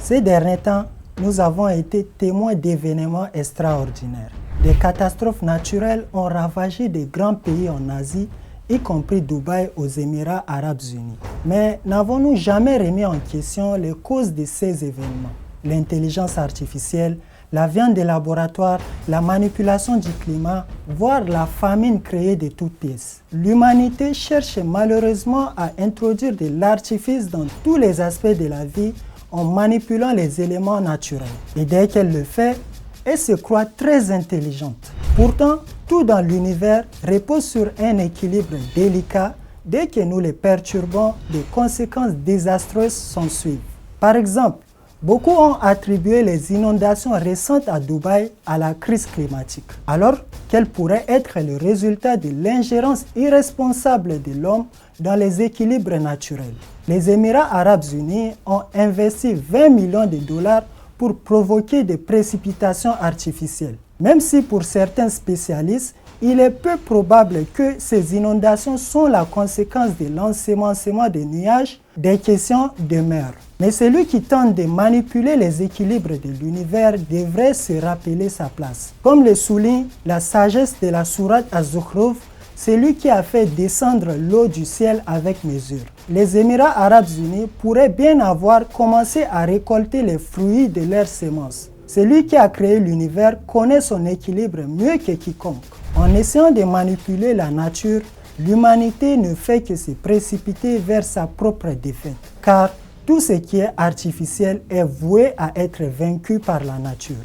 Ces derniers temps, nous avons été témoins d'événements extraordinaires. Des catastrophes naturelles ont ravagé de grands pays en Asie, y compris Dubaï aux Émirats arabes unis. Mais n'avons-nous jamais remis en question les causes de ces événements? L'intelligence artificielle, la viande des laboratoires, la manipulation du climat, voire la famine créée de toutes pièces. L'humanité cherche malheureusement à introduire de l'artifice dans tous les aspects de la vie en manipulant les éléments naturels. Et dès qu'elle le fait, elle se croit très intelligente. Pourtant, tout dans l'univers repose sur un équilibre délicat. Dès que nous les perturbons, des conséquences désastreuses s'ensuivent. Par exemple, beaucoup ont attribué les inondations récentes à Dubaï à la crise climatique, alors qu'elles pourraient être le résultat de l'ingérence irresponsable de l'homme dans les équilibres naturels. Les Émirats arabes unis ont investi 20 millions de dollars pour provoquer des précipitations artificielles. Même si pour certains spécialistes, il est peu probable que ces inondations sont la conséquence de l'ensemencement des nuages, des questions demeurent. Mais celui qui tente de manipuler les équilibres de l'univers devrait se rappeler sa place. Comme le souligne la sagesse de la sourate Az-Zukhruf, celui qui a fait descendre l'eau du ciel avec mesure. Les Émirats arabes unis pourraient bien avoir commencé à récolter les fruits de leurs semences. Celui qui a créé l'univers connaît son équilibre mieux que quiconque. En essayant de manipuler la nature, l'humanité ne fait que se précipiter vers sa propre défaite. Car tout ce qui est artificiel est voué à être vaincu par la nature.